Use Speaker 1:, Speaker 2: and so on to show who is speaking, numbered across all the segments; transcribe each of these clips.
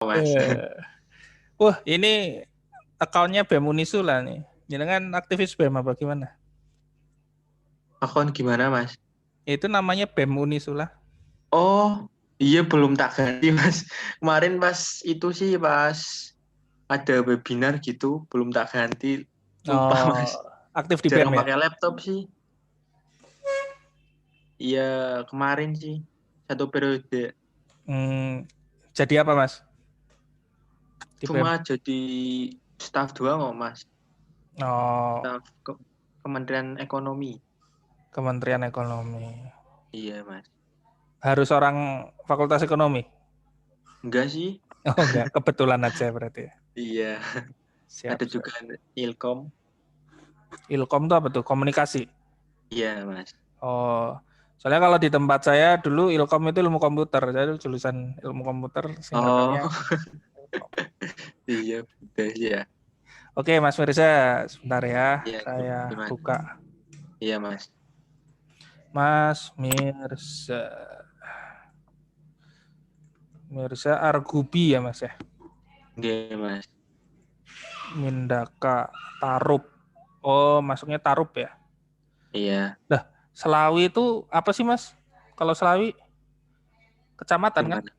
Speaker 1: Mas.
Speaker 2: Wah, ini akunnya BEM Unisula nih. Jangan aktivis BEM apa gimana?
Speaker 1: Akun gimana Mas?
Speaker 2: Itu namanya BEM Unisula.
Speaker 1: Oh, iya belum tak ganti Mas. Kemarin pas itu sih pas ada webinar gitu, belum tak ganti. Lupa
Speaker 2: Oh,
Speaker 1: Mas.
Speaker 2: aktif di BEM
Speaker 1: Jarang
Speaker 2: ya?
Speaker 1: pakai laptop sih. Iya, kemarin sih. Satu periode.
Speaker 2: Jadi apa Mas di BEM?
Speaker 1: Cuma jadi staff doang kok Mas.
Speaker 2: Oh,
Speaker 1: Staff Kementerian Ekonomi.
Speaker 2: Kementerian Ekonomi.
Speaker 1: Iya Mas.
Speaker 2: Harus orang Fakultas Ekonomi?
Speaker 1: Enggak sih.
Speaker 2: Oh enggak, kebetulan aja berarti.
Speaker 1: Iya.
Speaker 2: Siap,
Speaker 1: Ada
Speaker 2: siap.
Speaker 1: juga Ilkom.
Speaker 2: Ilkom itu apa tuh? Komunikasi.
Speaker 1: Iya Mas.
Speaker 2: Oh, soalnya kalau di tempat saya dulu Ilkom itu ilmu komputer. Saya dulu jurusan ilmu komputer, singkatannya
Speaker 1: Oh,
Speaker 2: Ilkom.
Speaker 1: iya, udah ya.
Speaker 2: Oke, Mas Mirza, sebentar ya.
Speaker 1: Iya,
Speaker 2: Saya
Speaker 1: gimana?
Speaker 2: buka.
Speaker 1: Iya, Mas.
Speaker 2: Mas Mirza. Mirza Argubi ya, Mas ya.
Speaker 1: Oke, Mas.
Speaker 2: Mindaka Tarup. Oh, masuknya Tarup ya.
Speaker 1: Iya,
Speaker 2: Dah, Selawi itu apa sih, Mas? Kalau Selawi kecamatan kan?
Speaker 1: gimana?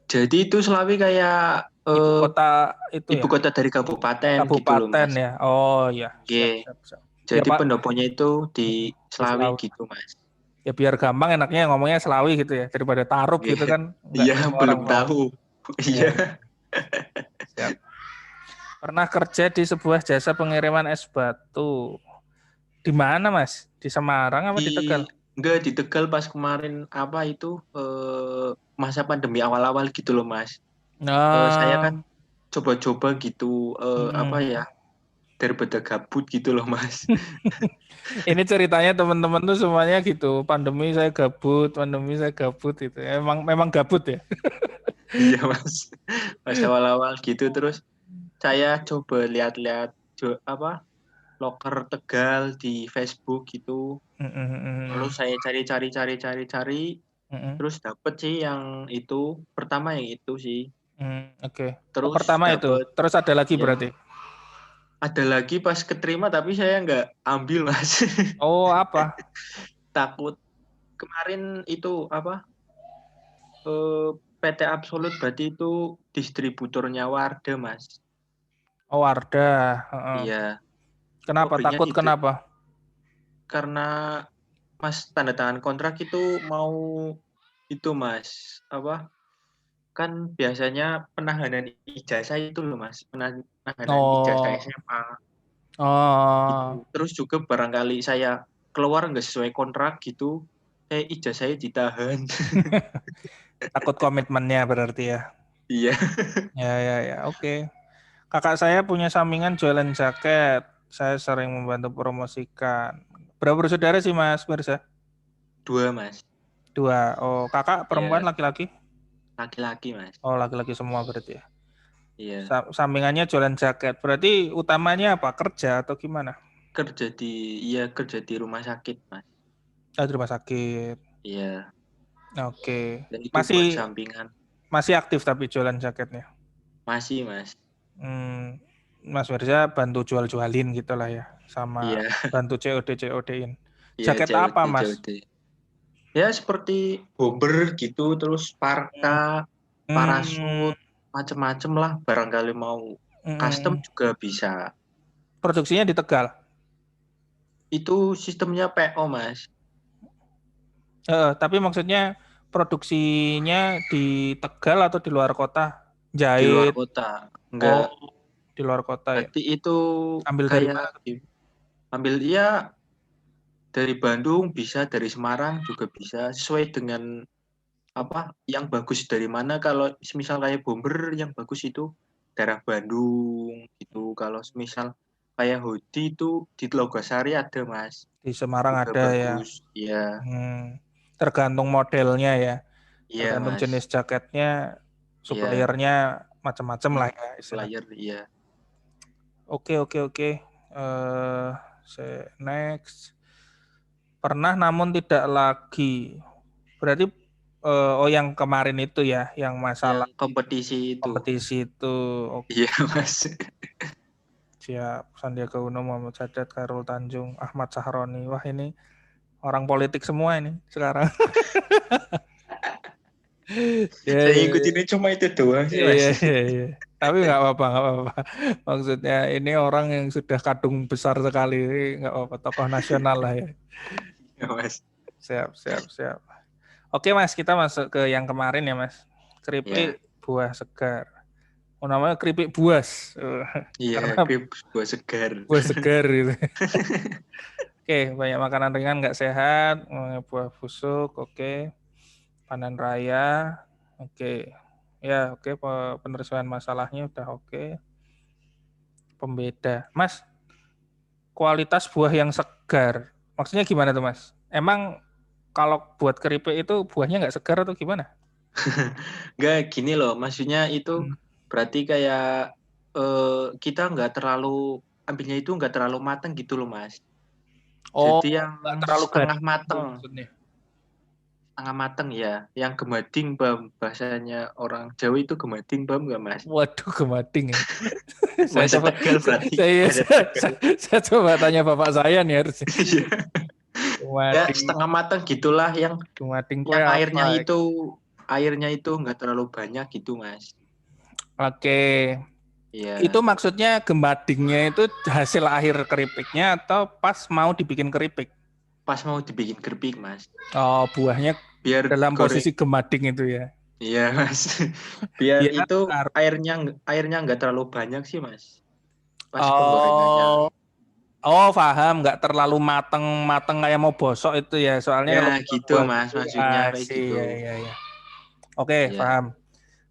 Speaker 1: Jadi itu Selawi kayak
Speaker 2: Ibu kota itu
Speaker 1: ibu
Speaker 2: ya.
Speaker 1: kota dari kabupaten gitu loh,
Speaker 2: Kabupaten
Speaker 1: Mas.
Speaker 2: ya. Oh iya, siap
Speaker 1: Oke.
Speaker 2: siap siap. Ya
Speaker 1: Jadi
Speaker 2: Pak,
Speaker 1: pendoponya itu di
Speaker 2: di
Speaker 1: Selawi
Speaker 2: Selawi.
Speaker 1: gitu, Mas.
Speaker 2: Ya biar gampang enaknya ngomongnya Selawi gitu ya daripada Tarup
Speaker 1: Oke.
Speaker 2: gitu kan. Enggak
Speaker 1: Iya,
Speaker 2: semua orang
Speaker 1: belum
Speaker 2: paham.
Speaker 1: tahu.
Speaker 2: Iya,
Speaker 1: Iya.
Speaker 2: iya. Siap. Pernah kerja di sebuah jasa pengiriman es batu. Di mana, Mas? Di Semarang apa di
Speaker 1: Di
Speaker 2: Tegal?
Speaker 1: enggak di Tegal pas kemarin apa itu masa pandemi awal-awal gitu loh, Mas. Saya
Speaker 2: Nah,
Speaker 1: kan coba-coba gitu apa
Speaker 2: mm-mm.
Speaker 1: ya daripada gabut gitu loh, Mas.
Speaker 2: Ini ceritanya teman-teman tuh semuanya gitu. Pandemi saya gabut itu. Emang memang gabut ya.
Speaker 1: Iya mas, pas awal-awal gitu terus saya coba lihat-lihat apa loker Tegal di Facebook gitu, lalu
Speaker 2: Mm-mm.
Speaker 1: saya cari-cari,
Speaker 2: Mm-mm.
Speaker 1: terus dapet sih yang itu pertama yang itu sih,
Speaker 2: Oke. Oh,
Speaker 1: terus
Speaker 2: pertama itu.
Speaker 1: dapet
Speaker 2: Terus ada lagi
Speaker 1: ya
Speaker 2: berarti.
Speaker 1: ada lagi pas keterima tapi saya nggak ambil mas,
Speaker 2: Oh, apa?
Speaker 1: takut kemarin itu apa eh, PT Absolut berarti itu distributornya Wardah mas,
Speaker 2: Oh, Wardah. Heeh.
Speaker 1: iya
Speaker 2: Kenapa?
Speaker 1: pabriknya
Speaker 2: Takut kenapa?
Speaker 1: karena Mas tanda tangan kontrak itu mau itu Mas apa kan biasanya penahanan ijazah itu loh Mas penahanan ijazah
Speaker 2: Oh,
Speaker 1: SMA
Speaker 2: oh.
Speaker 1: gitu terus juga barangkali saya keluar nggak sesuai kontrak gitu ijazahnya ditahan.
Speaker 2: Takut komitmennya berarti ya.
Speaker 1: Iya.
Speaker 2: Ya, ya, ya. Oke. Kakak saya punya sampingan jualan jaket. Saya sering membantu promosikan. Berapa bersaudara sih Mas Mirza?
Speaker 1: Dua Mas.
Speaker 2: Dua. Oh, kakak perempuan
Speaker 1: Iya
Speaker 2: laki-laki?
Speaker 1: laki-laki Mas.
Speaker 2: Oh, laki-laki semua berarti ya.
Speaker 1: Iya
Speaker 2: Sampingannya jualan jaket. Berarti utamanya apa? Kerja atau gimana?
Speaker 1: kerja di iya kerja di rumah sakit Mas.
Speaker 2: Oh, di rumah sakit.
Speaker 1: Iya
Speaker 2: Oke.
Speaker 1: dan itu buat
Speaker 2: Masih
Speaker 1: sampingan
Speaker 2: masih aktif tapi jualan jaketnya.
Speaker 1: masih Mas.
Speaker 2: Mas Mirza bantu jual-jualin gitu lah ya. Sama
Speaker 1: Iya
Speaker 2: bantu COD-COD-in.
Speaker 1: iya
Speaker 2: Jaket
Speaker 1: COD
Speaker 2: apa Mas?
Speaker 1: COD. Ya seperti bomber gitu terus parka
Speaker 2: Hmm,
Speaker 1: parasut macem-macem lah barangkali mau custom
Speaker 2: hmm.
Speaker 1: juga bisa
Speaker 2: Produksinya di Tegal.
Speaker 1: itu sistemnya PO mas
Speaker 2: Tapi maksudnya produksinya di Tegal atau di luar kota?
Speaker 1: di luar
Speaker 2: Jahit.
Speaker 1: kota
Speaker 2: Oh,
Speaker 1: enggak
Speaker 2: di luar kota ya.
Speaker 1: berarti itu
Speaker 2: Ambil dari
Speaker 1: kayak
Speaker 2: mana?
Speaker 1: ambil ya dari Bandung bisa dari Semarang juga bisa sesuai dengan apa yang bagus dari mana kalau misal kayak bomber yang bagus itu daerah Bandung gitu kalau misal kayak hoodie itu di Logosari ada mas
Speaker 2: Di Semarang
Speaker 1: juga
Speaker 2: ada ya.
Speaker 1: bagus ya
Speaker 2: Hmm, tergantung modelnya ya.
Speaker 1: iya
Speaker 2: Tergantung
Speaker 1: mas
Speaker 2: jenis jaketnya,
Speaker 1: iya
Speaker 2: suppliernya macam-macam lah ya istilahnya.
Speaker 1: supplier iya
Speaker 2: Oke, oke, oke. Next. Pernah namun tidak lagi. Berarti yang kemarin itu ya, yang masalah
Speaker 1: yang kompetisi itu.
Speaker 2: kompetisi itu. Oke,
Speaker 1: Iya, Mas.
Speaker 2: siap. Sandiaga Uno, Muhammad Sadat, Khairul Tanjung, Ahmad Sahroni. Wah, ini orang politik semua ini sekarang. Ya,
Speaker 1: Saya
Speaker 2: ya,
Speaker 1: ikutinnya cuma itu doang sih, Mas.
Speaker 2: iya, iya, iya. Tapi nggak apa-apa, nggak apa-apa. Maksudnya ini orang yang sudah kadung besar sekali, ini nggak apa-apa. Tokoh nasional lah ya.
Speaker 1: Ya, Mas.
Speaker 2: Siap, siap, siap. Oke Mas, kita masuk ke yang kemarin ya Mas.
Speaker 1: Ya.
Speaker 2: Keripik buah segar. Oh, namanya keripik buas.
Speaker 1: Iya,
Speaker 2: Karena
Speaker 1: buah segar.
Speaker 2: buah segar gitu. Oke, banyak makanan ringan nggak sehat, buah busuk, oke. Panen raya, oke. Ya, oke, penyelesaian masalahnya udah oke. Pembeda. Mas, kualitas buah yang segar. Maksudnya gimana tuh Mas? Emang kalau buat keripik itu buahnya nggak segar atau gimana?
Speaker 1: Enggak, gini loh, maksudnya itu
Speaker 2: Hmm.
Speaker 1: berarti kayak kita nggak terlalu ambilnya itu nggak terlalu matang gitu loh, Mas.
Speaker 2: Oh,
Speaker 1: Jadi yang
Speaker 2: nggak terlalu
Speaker 1: setengah
Speaker 2: garing gitu
Speaker 1: mateng,
Speaker 2: maksudnya.
Speaker 1: ya, yang gemading bam, bahasanya orang Jawa itu gemading bam nggak, Mas?
Speaker 2: Waduh, gemading ya. saya
Speaker 1: Bahasa
Speaker 2: coba
Speaker 1: Tegal berarti,
Speaker 2: saya,
Speaker 1: bahasa Tegal.
Speaker 2: saya coba tanya bapak saya nih harusnya.
Speaker 1: Iya. Ya
Speaker 2: Gemading,
Speaker 1: setengah matang gitulah,
Speaker 2: gemading kue
Speaker 1: yang
Speaker 2: apa?
Speaker 1: airnya itu nggak terlalu banyak gitu, Mas.
Speaker 2: Oke. Itu
Speaker 1: Iya,
Speaker 2: maksudnya gemadingnya itu hasil akhir keripiknya atau pas mau dibikin keripik?
Speaker 1: pas mau dibikin keripik, Mas.
Speaker 2: Oh, buahnya
Speaker 1: Biar
Speaker 2: dalam
Speaker 1: goreng.
Speaker 2: posisi gemading itu ya.
Speaker 1: Iya, Mas. Biar
Speaker 2: Biar
Speaker 1: itu airnya nggak terlalu banyak sih, Mas. Pas penggorengannya.
Speaker 2: oh, oh paham, nggak terlalu mateng kayak mau bosok itu ya. Soalnya
Speaker 1: Ya,
Speaker 2: kalau
Speaker 1: gitu,
Speaker 2: buah
Speaker 1: Mas.
Speaker 2: gitu,
Speaker 1: Maksudnya kayak
Speaker 2: sih
Speaker 1: gitu.
Speaker 2: ya, ya, ya. Oke,
Speaker 1: Ya.
Speaker 2: paham.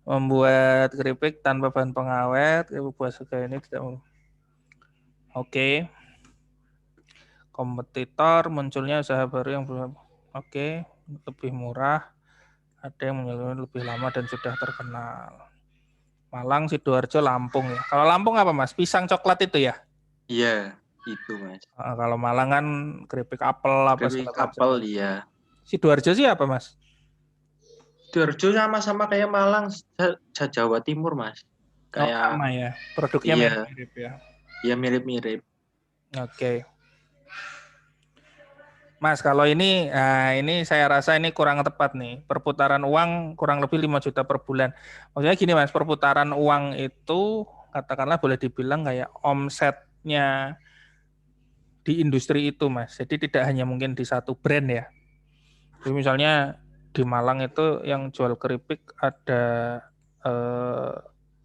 Speaker 2: Membuat keripik tanpa bahan pengawet, keripik buah segar ini tidak. Oke, kompetitor munculnya usaha baru yang belum. Oke, lebih murah, ada yang menyelesaikan lebih lama dan sudah terkenal. Malang, Sidoarjo, Lampung ya. Kalau Lampung apa Mas? Pisang coklat itu ya?
Speaker 1: Iya, itu, Mas.
Speaker 2: Kalau Malang kan keripik apel apa
Speaker 1: Keripik
Speaker 2: segala macam.
Speaker 1: apel, ya.
Speaker 2: Sidoarjo sih apa Mas?
Speaker 1: Sidoarjo sama-sama kayak Malang, Jawa Timur, Mas.
Speaker 2: Oh
Speaker 1: Kayak,
Speaker 2: sama ya, produknya
Speaker 1: iya,
Speaker 2: mirip-mirip ya.
Speaker 1: ya mirip-mirip.
Speaker 2: Oke. Mas, kalau ini saya rasa ini kurang tepat nih. Perputaran uang kurang lebih 5 juta per bulan. Maksudnya gini Mas, perputaran uang itu katakanlah boleh dibilang kayak omsetnya di industri itu Mas. Jadi tidak hanya mungkin di satu brand ya. Jadi misalnya di Malang itu yang jual keripik ada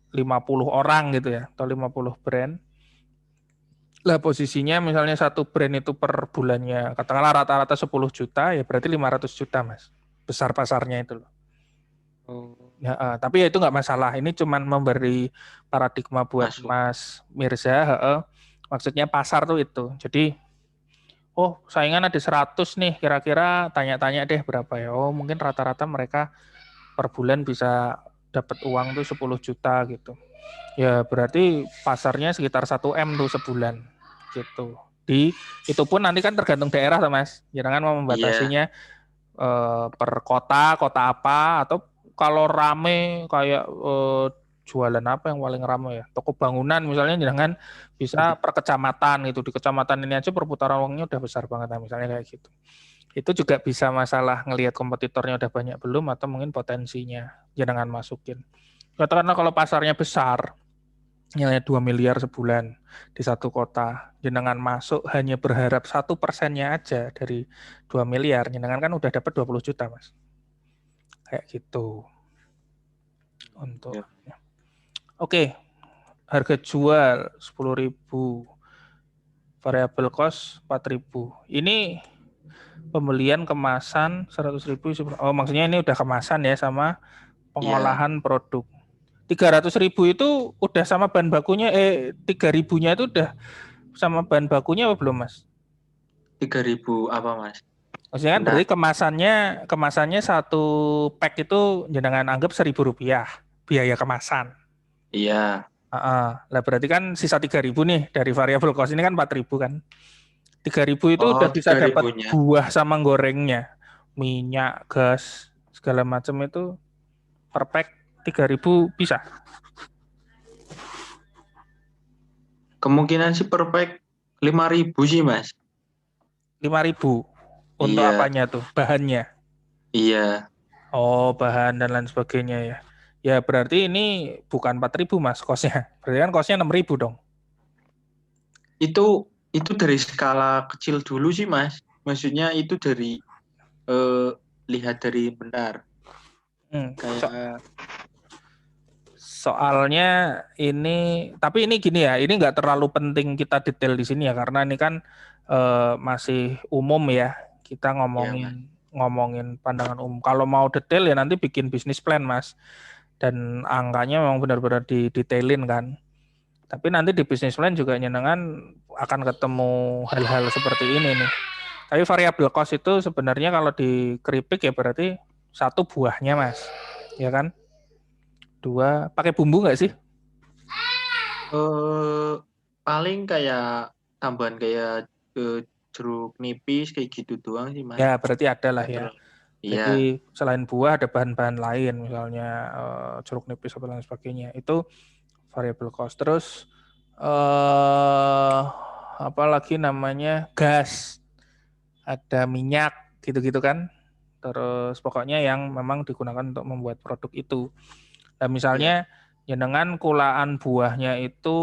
Speaker 2: 50 orang gitu ya, atau 50 brand. Lah posisinya misalnya satu brand itu per bulannya katakanlah rata-rata 10 juta ya berarti 500 juta Mas. Besar pasarnya itu loh.
Speaker 1: Oh,
Speaker 2: Ya, tapi ya itu nggak masalah. Ini cuman memberi paradigma buat
Speaker 1: masuk.
Speaker 2: Mas Mirza. Maksudnya pasar tuh itu. Jadi saingan ada 100 nih kira-kira tanya-tanya deh berapa ya. Oh mungkin rata-rata mereka per bulan bisa dapat uang tuh 10 juta gitu. Ya berarti pasarnya sekitar 1 M tuh sebulan gitu. Itu pun nanti kan tergantung daerah tuh Mas. Jangan mau
Speaker 1: Iya,
Speaker 2: membatasinya per kota apa atau kalau rame kayak jualan apa yang paling ramai ya? Toko bangunan misalnya jangan bisa per kecamatan gitu. Di kecamatan ini aja perputaran uangnya udah besar banget nah, misalnya kayak gitu. Itu juga bisa masalah ngelihat kompetitornya udah banyak belum atau mungkin potensinya jangan masukin. Katakanlah kalau pasarnya besar, nilai 2 miliar sebulan di satu kota, jenengan masuk hanya berharap 1%-nya aja dari 2 miliar, jenengan kan udah dapat 20 juta, Mas. Kayak gitu. Untuk
Speaker 1: ya.
Speaker 2: Oke, harga jual 10.000, variable cost 4.000. Ini pembelian kemasan 100.000. Oh, maksudnya ini udah kemasan ya sama
Speaker 1: Iya.
Speaker 2: pengolahan produk. 300.000 itu udah sama bahan bakunya 3.000-nya itu udah sama bahan bakunya apa belum Mas?
Speaker 1: 3.000 apa, Mas?
Speaker 2: Maksudnya kan
Speaker 1: Bentar.
Speaker 2: berarti kemasannya satu pack itu jangan anggap Rp1.000 biaya kemasan.
Speaker 1: Iya.
Speaker 2: Lah berarti kan sisa 3.000 nih dari variable cost ini kan 4.000 kan. 3.000 itu
Speaker 1: Oh,
Speaker 2: udah bisa
Speaker 1: tiga
Speaker 2: dapat
Speaker 1: ribunya.
Speaker 2: buah sama gorengnya, minyak, gas, segala macam itu per pack 3.000 bisa.
Speaker 1: Kemungkinan sih per pack 5.000 sih, Mas.
Speaker 2: 5.000 untuk
Speaker 1: Iya,
Speaker 2: apanya tuh? Bahannya.
Speaker 1: iya.
Speaker 2: Oh, bahan dan lain sebagainya ya. Ya berarti ini bukan 4.000 Mas kosnya. Berarti kan kosnya 6.000 dong.
Speaker 1: Itu dari skala kecil dulu sih, Mas. Maksudnya itu dari eh, lihat dari benar.
Speaker 2: So-
Speaker 1: Kayak
Speaker 2: soalnya ini, tapi ini gini ya, ini nggak terlalu penting kita detail di sini ya, karena ini kan masih umum ya. Kita
Speaker 1: ya, Mas.
Speaker 2: ngomongin pandangan umum. Kalau mau detail ya nanti bikin bisnis plan Mas. Dan angkanya memang benar-benar didetailin kan. Tapi nanti di bisnis plan juga nyenengan akan ketemu hal-hal seperti ini nih. Tapi variabel cost itu sebenarnya kalau di keripik ya berarti satu buahnya Mas. Ya kan? Dua, pakai bumbu nggak sih?
Speaker 1: eh paling kayak tambahan kayak jeruk nipis kayak gitu doang sih, Mas.
Speaker 2: Ya, berarti ada lah
Speaker 1: Nggak
Speaker 2: ya.
Speaker 1: terlalu. Iya,
Speaker 2: Jadi selain buah ada bahan-bahan lain, misalnya jeruk nipis atau lain sebagainya. Itu variable cost. Terus apa lagi namanya? Gas, ada minyak gitu-gitu kan. Terus pokoknya yang memang digunakan untuk membuat produk itu. Dan
Speaker 1: iya,
Speaker 2: misalnya jenengan kulaan buahnya itu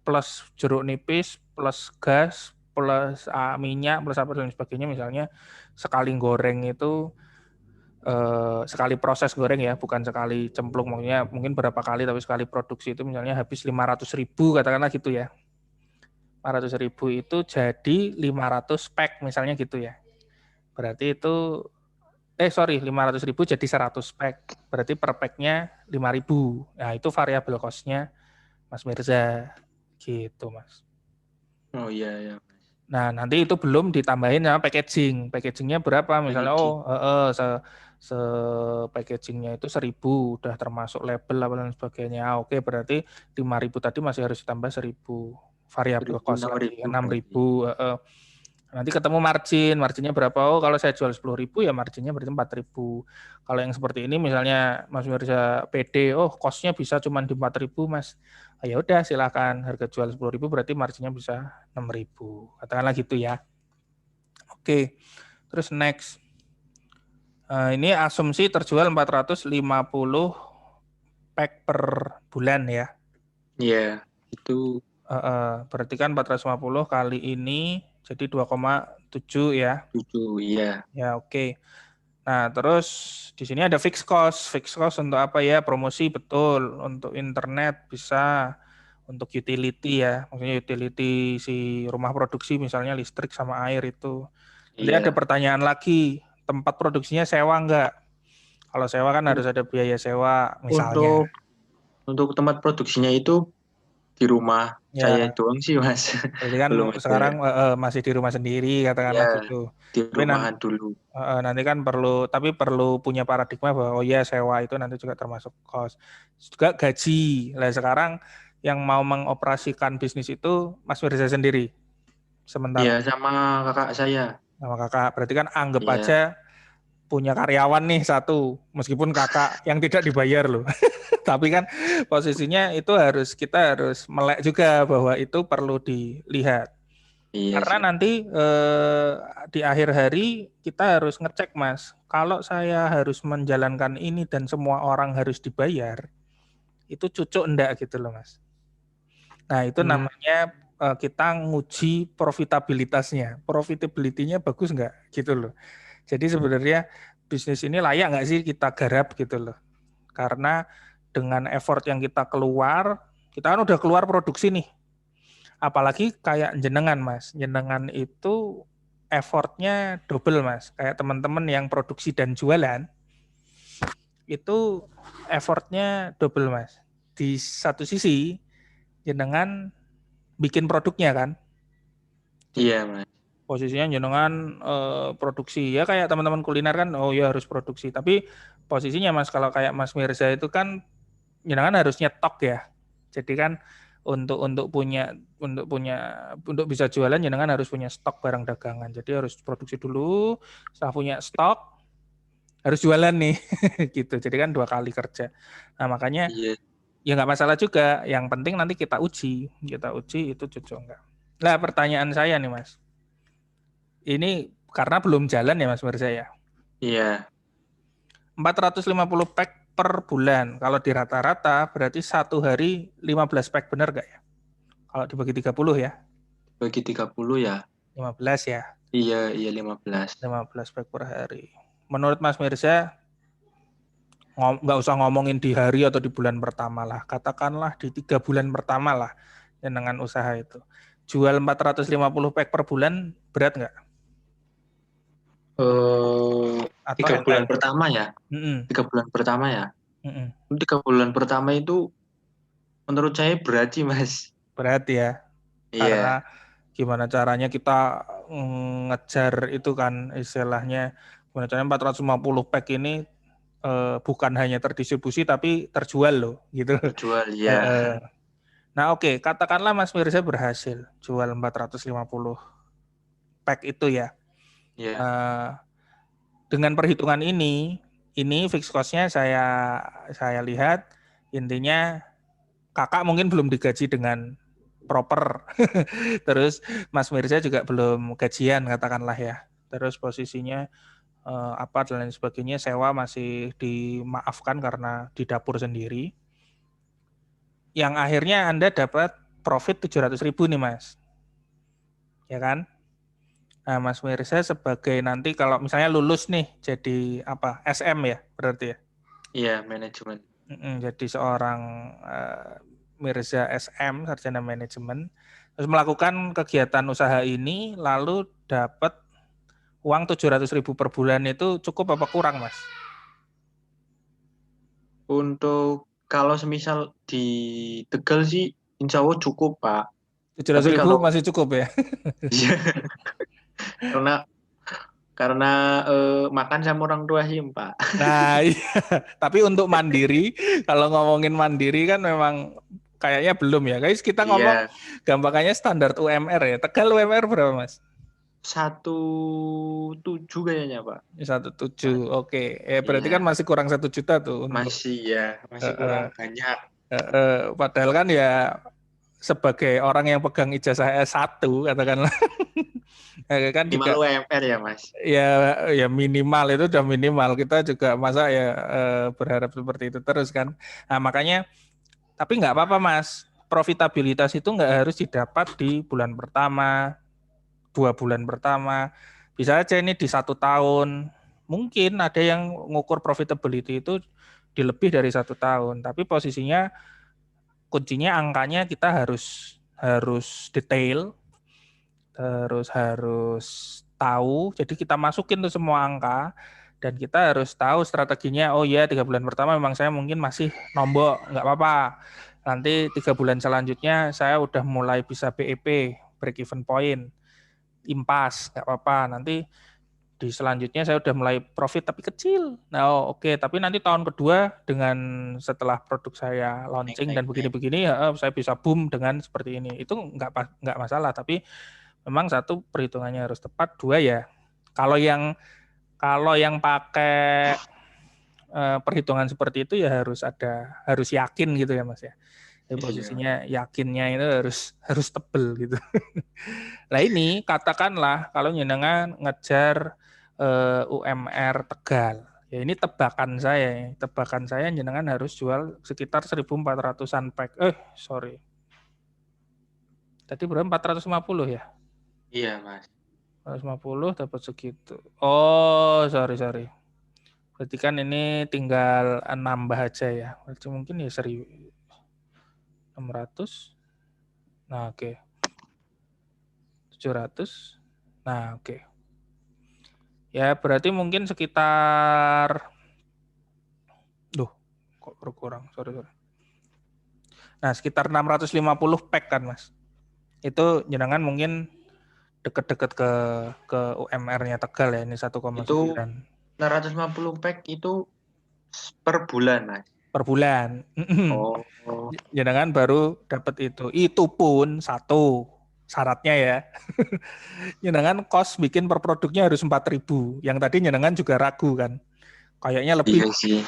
Speaker 2: plus jeruk nipis, plus gas, plus minyak, plus apa dan sebagainya. Misalnya sekali goreng itu sekali proses goreng ya, bukan sekali cemplung. Maksudnya mungkin berapa kali, tapi sekali produksi itu misalnya habis 500.000 katakanlah gitu ya. 500.000 itu jadi 500 pack misalnya gitu ya. Berarti itu 500.000 jadi 100 pack. Berarti per packnya 5.000. Nah itu variabel cost-nya Mas Mirza gitu Mas.
Speaker 1: oh iya, iya.
Speaker 2: Nah, nanti itu belum ditambahin sama packaging. Packagingnya berapa? Misalnya,
Speaker 1: Packaging.
Speaker 2: se packagingnya itu 1.000, udah termasuk label apa dan sebagainya. Oke, berarti 5.000 tadi masih harus ditambah 1.000 variabel
Speaker 1: 1.000,
Speaker 2: cost lagi,
Speaker 1: 6.000 berarti.
Speaker 2: 6.000. Nanti ketemu marginnya berapa? Oh, kalau saya jual 10.000 ya marginnya berarti 4.000. Kalau yang seperti ini misalnya Mas Mirza PD, oh cost-nya bisa cuma di 4.000 Mas. Ya udah silakan, harga jual 10.000 berarti marginnya bisa 6.000. Katakanlah gitu ya. Oke. Terus next. Ini asumsi terjual 450 pack per bulan ya.
Speaker 1: Iya, itu
Speaker 2: Berarti kan 450 kali ini jadi 2,7 ya.
Speaker 1: 7, iya.
Speaker 2: Ya, oke. Nah, terus di sini ada fixed cost. Fixed cost untuk apa ya? Promosi betul, untuk internet bisa, untuk utility ya. Maksudnya utility si rumah produksi misalnya listrik sama air itu. Nanti ada
Speaker 1: Iya.
Speaker 2: pertanyaan lagi, tempat produksinya sewa enggak? Kalau sewa kan harus ada biaya sewa misalnya.
Speaker 1: Untuk untuk tempat produksinya itu di rumah saya
Speaker 2: Ya,
Speaker 1: doang sih, Mas.
Speaker 2: berarti kan
Speaker 1: Belum ada.
Speaker 2: sekarang masih di rumah sendiri
Speaker 1: Ya,
Speaker 2: katakanlah gitu.
Speaker 1: di
Speaker 2: Tapi
Speaker 1: rumahan dulu.
Speaker 2: nanti kan perlu punya paradigma bahwa oh ya sewa itu nanti juga termasuk cost. Juga gaji. Lah sekarang yang mau mengoperasikan bisnis itu Mas Mirza sendiri
Speaker 1: Iya,
Speaker 2: sementara
Speaker 1: sama kakak saya.
Speaker 2: sama kakak. Berarti kan anggap
Speaker 1: Iya,
Speaker 2: aja punya karyawan nih satu, meskipun kakak yang tidak dibayar loh. Tapi kan posisinya itu kita harus melek juga bahwa itu perlu dilihat.
Speaker 1: iya
Speaker 2: Karena
Speaker 1: sih.
Speaker 2: nanti di akhir hari kita harus ngecek Mas, kalau saya harus menjalankan ini dan semua orang harus dibayar, itu cocok enggak gitu loh Mas. Nah itu
Speaker 1: Hmm,
Speaker 2: namanya kita nguji profitabilitasnya, profitability-nya bagus enggak gitu loh. Jadi sebenarnya bisnis ini layak nggak sih kita garap gitu loh. Karena dengan effort yang kita kan udah keluar produksi nih. Apalagi kayak jenengan Mas. Jenengan itu effortnya double Mas. Kayak teman-teman yang produksi dan jualan, itu effortnya double Mas. Di satu sisi, jenengan bikin produknya kan.
Speaker 1: iya, Mas.
Speaker 2: Posisinya jenengan produksi. Ya kayak teman-teman kuliner kan, oh ya harus produksi. Tapi posisinya Mas, kalau kayak Mas Mirza itu kan jenengan harus nyetok ya. Jadi kan untuk untuk bisa jualan jenengan harus punya stok barang dagangan. Jadi harus produksi dulu, setelah punya stok harus jualan nih gitu. Jadi kan 2 kali kerja. Nah, makanya
Speaker 1: Iya.
Speaker 2: ya nggak masalah juga. Yang penting nanti kita uji itu cocok nggak. Nah, pertanyaan saya nih Mas, ini karena belum jalan ya Mas Mirza ya.
Speaker 1: Iya.
Speaker 2: 450 pack per bulan. Kalau di rata-rata berarti 1 hari 15 pack, benar nggak ya? Kalau dibagi 30 ya.
Speaker 1: Bagi 30 ya.
Speaker 2: 15 ya.
Speaker 1: Iya, iya 15.
Speaker 2: 15 pack per hari. Menurut Mas Mirza, nggak usah ngomongin di hari atau di bulan pertama lah. Katakanlah di 3 bulan pertama lah dengan usaha itu. Jual 450 pack per bulan berat nggak? Atau
Speaker 1: 3 bulan
Speaker 2: enteng?
Speaker 1: pertama ya. 3 bulan pertama ya. 3 bulan pertama itu menurut saya berat sih, Mas.
Speaker 2: Berat ya.
Speaker 1: Iya.
Speaker 2: Karena gimana caranya kita ngejar itu kan istilahnya, gimana caranya 450 pack ini bukan hanya terdistribusi tapi terjual loh gitu.
Speaker 1: Terjual ya.
Speaker 2: Nah oke, katakanlah Mas Mirza berhasil jual 450 pack itu ya.
Speaker 1: Iya.
Speaker 2: Dengan perhitungan ini fixed cost-nya saya lihat intinya kakak mungkin belum digaji dengan proper. Terus Mas Mirza juga belum gajian katakanlah ya. Terus posisinya apa dan lain sebagainya, sewa masih dimaafkan karena di dapur sendiri. Yang akhirnya Anda dapat profit 700.000 nih Mas. Ya kan? Nah, Mas Mirza sebagai nanti kalau misalnya lulus nih jadi apa? SM ya berarti ya?
Speaker 1: Iya, manajemen.
Speaker 2: Jadi seorang Mirza SM, sarjana manajemen, terus melakukan kegiatan usaha ini lalu dapat uang 700.000 per bulan, itu cukup apa kurang, Mas?
Speaker 1: Untuk kalau semisal di Tegal sih insya Allah cukup, Pak.
Speaker 2: 700
Speaker 1: Tapi
Speaker 2: ribu
Speaker 1: kalau
Speaker 2: masih cukup ya?
Speaker 1: iya, karena makan sama orang tua sih, Pak.
Speaker 2: Nah, iya. Tapi untuk mandiri, kalau ngomongin mandiri kan memang kayaknya belum ya. Guys, kita ngomong
Speaker 1: Iya,
Speaker 2: gampangannya standar UMR ya. Tegal UMR berapa, Mas?
Speaker 1: 1,7 kayaknya, Pak.
Speaker 2: 1,7. Oke. Berarti kan
Speaker 1: Iya,
Speaker 2: masih kurang 1 juta tuh untuk
Speaker 1: masih kurang banyak.
Speaker 2: padahal kan ya sebagai orang yang pegang ijazah S1 katakanlah kan
Speaker 1: Minimal
Speaker 2: juga
Speaker 1: UMR ya, Mas.
Speaker 2: ya minimal, itu udah minimal, kita juga masa ya berharap seperti itu terus kan. Nah makanya tapi nggak apa-apa Mas, profitabilitas itu nggak harus didapat di bulan pertama, 2 bulan pertama, bisa aja ini di 1 tahun. Mungkin ada yang ngukur profitability itu di lebih dari 1 tahun, tapi posisinya kuncinya angkanya kita harus detail, terus harus tahu. Jadi kita masukin tuh semua angka dan kita harus tahu strateginya. Oh ya, 3 bulan pertama memang saya mungkin masih nombok, nggak apa-apa. Nanti 3 bulan selanjutnya saya udah mulai bisa BEP, break even point, impas, nggak apa-apa. Nanti di selanjutnya saya udah mulai profit tapi kecil. Nah, oke. Tapi nanti tahun kedua dengan setelah produk saya launching dan
Speaker 1: Naik.
Speaker 2: begini-begini, ya, saya bisa boom dengan seperti ini. Itu nggak masalah. Tapi memang satu, perhitungannya harus tepat. Dua ya, kalau yang pakai perhitungan seperti itu ya harus yakin gitu ya Mas ya. Jadi
Speaker 1: Iya.
Speaker 2: posisinya yakinnya itu harus tebel gitu. Nah ini katakanlah kalau nyenengan ngejar UMR Tegal. Ya ini tebakan saya. Tebakan saya nyenengan harus jual sekitar 1.400-an pack. Sorry. Tadi berapa? 450 ya?
Speaker 1: Iya, Mas.
Speaker 2: 450 dapat segitu. Oh, sorry. Berarti kan ini tinggal nambah aja ya. Berarti mungkin ya 1.600. Nah, oke. 700. Nah, oke. Ya, berarti mungkin sekitar kok berkurang. Sorry. Nah, sekitar 650 pack kan, Mas. Itu jenengan mungkin deket-deket ke UMR-nya Tegal ya, ini 1,9
Speaker 1: Itu 650 pack itu per bulan, Mas.
Speaker 2: per bulan.
Speaker 1: Oh.
Speaker 2: Jenengan baru dapat itu. Itu pun satu syaratnya ya. Jenengan kos bikin per produknya harus 4.000. Yang tadi jenengan juga ragu kan. Kayaknya lebih.
Speaker 1: Iya sih.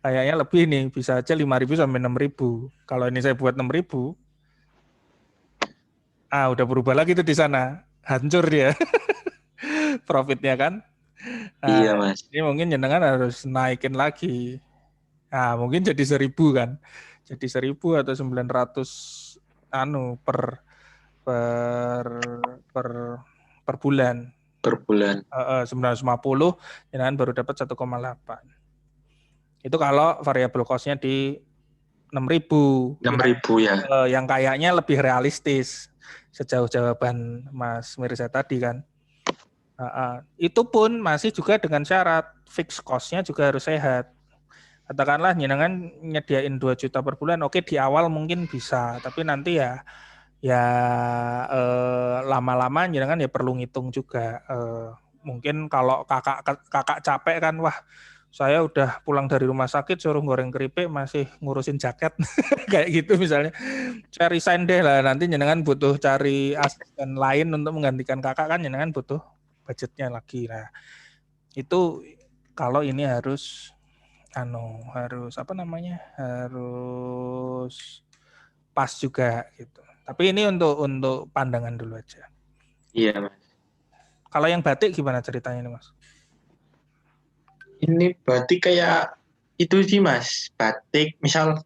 Speaker 2: Kayaknya lebih nih, bisa aja 5.000 sampai 6.000. Kalau ini saya buat 6.000, udah berubah lagi tuh di sana. Hancur dia profitnya kan. Nah,
Speaker 1: Iya, Mas.
Speaker 2: ini mungkin jenengan harus naikin lagi. Nah, mungkin jadi 1.000 kan. Jadi 1.000 atau 900 per per per per bulan.
Speaker 1: Per bulan.
Speaker 2: 950 jenengan baru dapat 1,8. Itu kalau variable cost-nya di 6.000.
Speaker 1: 6.000 ya.
Speaker 2: Yang kayaknya lebih realistis sejauh jawaban Mas Mirza tadi kan. Itu pun masih juga dengan syarat fixed cost-nya juga harus sehat. Katakanlah jenengan nyediain 2 juta per bulan, oke di awal mungkin bisa, tapi nanti ya lama-lama jenengan ya perlu ngitung juga. Mungkin kalau kakak capek kan, wah saya udah pulang dari rumah sakit suruh goreng keripik masih ngurusin jaket kayak gitu misalnya. Saya resign deh lah, nanti jenengan butuh cari asisten lain untuk menggantikan kakak kan, jenengan butuh budgetnya lagi. Nah, itu kalau ini harus harus apa namanya? Harus pas juga gitu. Tapi ini untuk pandangan dulu aja.
Speaker 1: Iya, Mas.
Speaker 2: Kalau yang batik gimana ceritanya nih, Mas?
Speaker 1: Ini berarti kayak itu sih, Mas. Batik, misal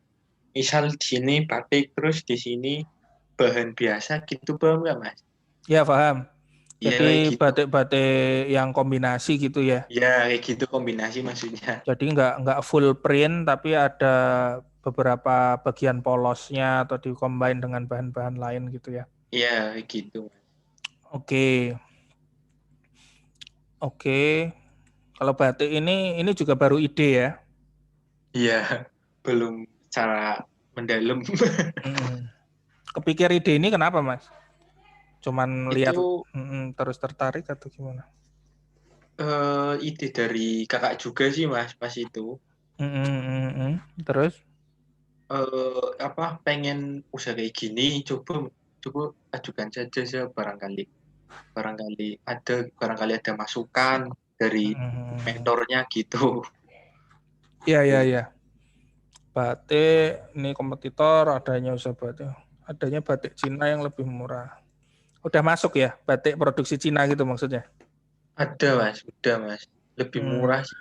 Speaker 1: misal di sini batik, terus di sini bahan biasa gitu, paham nggak, Mas?
Speaker 2: Ya, paham.
Speaker 1: Iya, kayak
Speaker 2: Jadi
Speaker 1: gitu.
Speaker 2: batik-batik yang kombinasi gitu ya.
Speaker 1: Ya, kayak gitu kombinasi maksudnya.
Speaker 2: Jadi nggak full print tapi ada beberapa bagian polosnya atau dikombin dengan bahan-bahan lain gitu ya.
Speaker 1: Iya, kayak gitu.
Speaker 2: Oke, oke. Kalau batik ini juga baru ide ya.
Speaker 1: Iya, belum secara mendalam.
Speaker 2: Mm-mm. Kepikir ide ini kenapa, Mas? Cuman lihat
Speaker 1: Itu
Speaker 2: terus tertarik atau gimana?
Speaker 1: ide dari kakak juga sih, Mas, pas itu.
Speaker 2: Terus?
Speaker 1: Pengen usaha kayak gini, coba coba ajukan saja sih, barangkali ada masukan dari
Speaker 2: Mm-mm.
Speaker 1: mentornya gitu.
Speaker 2: Iya, iya, iya. Batik, ini kompetitor, adanya usaha batik. Adanya batik Cina yang lebih murah. Udah masuk ya, batik produksi Cina gitu maksudnya?
Speaker 1: Ada, Mas, udah, Mas, lebih
Speaker 2: Hmm.
Speaker 1: murah sih.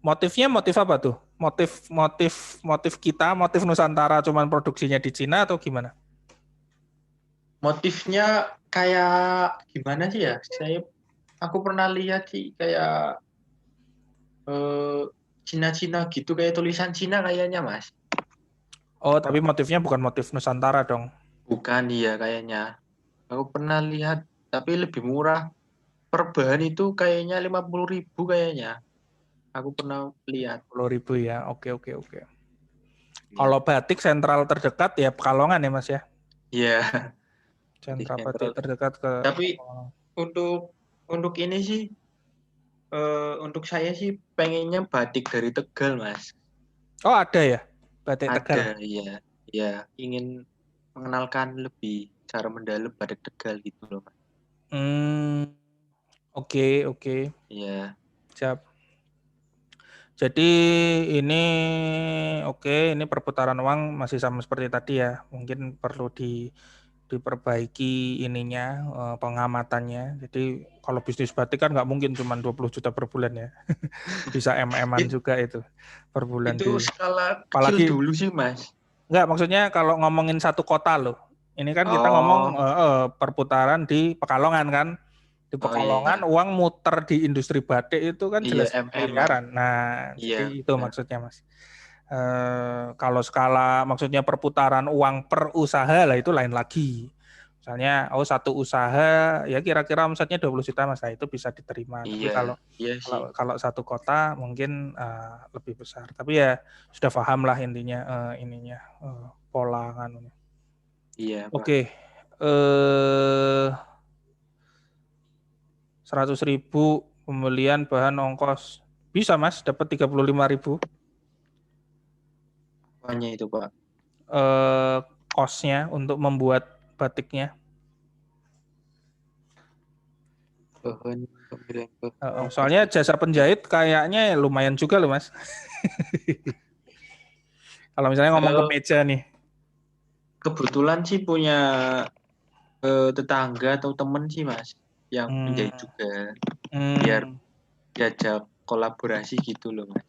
Speaker 2: Motifnya motif apa tuh? Motif kita, motif Nusantara cuman produksinya di Cina atau gimana?
Speaker 1: Motifnya kayak gimana sih ya? Aku pernah lihat sih kayak eh, Cina-Cina gitu, kayak tulisan Cina kayaknya, Mas.
Speaker 2: Oh, tapi motifnya bukan motif Nusantara dong.
Speaker 1: Bukan, iya kayaknya. Aku pernah lihat, tapi lebih murah. Per bahan itu kayaknya 50.000 kayaknya. Aku pernah lihat.
Speaker 2: 10.000 ya. Oke, oke, oke.
Speaker 1: Iya.
Speaker 2: Kalau batik sentral terdekat ya Pekalongan ya Mas ya.
Speaker 1: Iya, di
Speaker 2: Sentra batik
Speaker 1: sentral.
Speaker 2: terdekat ke
Speaker 1: Tapi
Speaker 2: Pekalongan.
Speaker 1: untuk untuk ini sih, untuk saya sih pengennya batik dari Tegal, Mas.
Speaker 2: Oh, ada ya batik Tegal.
Speaker 1: Ada, iya. Iya, ingin mengenalkan lebih cara mendalam batik Tegal gitu loh, Mas.
Speaker 2: Hmm, oke, oke.
Speaker 1: Iya.
Speaker 2: Siap. Jadi ini oke, ini perputaran uang masih sama seperti tadi ya. Mungkin perlu diperbaiki ininya pengamatannya. Jadi kalau bisnis batik kan nggak mungkin cuma 20 juta per bulan ya. Bisa MM-an
Speaker 1: It-
Speaker 2: juga itu per bulan
Speaker 1: itu
Speaker 2: di.
Speaker 1: skala kecil
Speaker 2: Apalagi
Speaker 1: dulu sih, Mas.
Speaker 2: nggak maksudnya kalau ngomongin satu kota loh. Ini kan kita ngomong
Speaker 1: Oh,
Speaker 2: perputaran di Pekalongan kan. Di
Speaker 1: oh iya,
Speaker 2: Pekalongan
Speaker 1: iya.
Speaker 2: uang muter di industri batik itu kan
Speaker 1: Iya,
Speaker 2: jelas
Speaker 1: MM, Mas.
Speaker 2: miliaran. Nah,
Speaker 1: Iya,
Speaker 2: jadi itu
Speaker 1: benar.
Speaker 2: maksudnya Mas. Kalau skala maksudnya perputaran uang per usaha lah itu lain lagi. Misalnya, satu usaha ya kira-kira omsetnya 20 juta Mas, nah, itu bisa diterima. Tapi
Speaker 1: Iya,
Speaker 2: kalau
Speaker 1: iya sih.
Speaker 2: kalau kalau satu kota mungkin lebih besar. Tapi ya sudah paham lah intinya ininya pola kan.
Speaker 1: Iya, Pak.
Speaker 2: Oke. 100.000 pembelian bahan ongkos. Bisa Mas, dapat 35.000
Speaker 1: Pokoknya itu, Pak.
Speaker 2: kosnya untuk membuat batiknya.
Speaker 1: Bahan pemilihan
Speaker 2: Soalnya jasa penjahit kayaknya lumayan juga loh Mas. Kalau misalnya ngomong ke meja nih.
Speaker 1: Kebetulan sih punya tetangga atau temen sih Mas yang penjahit
Speaker 2: Hmm,
Speaker 1: juga, biar
Speaker 2: hmm,
Speaker 1: diajak kolaborasi gitu loh Mas.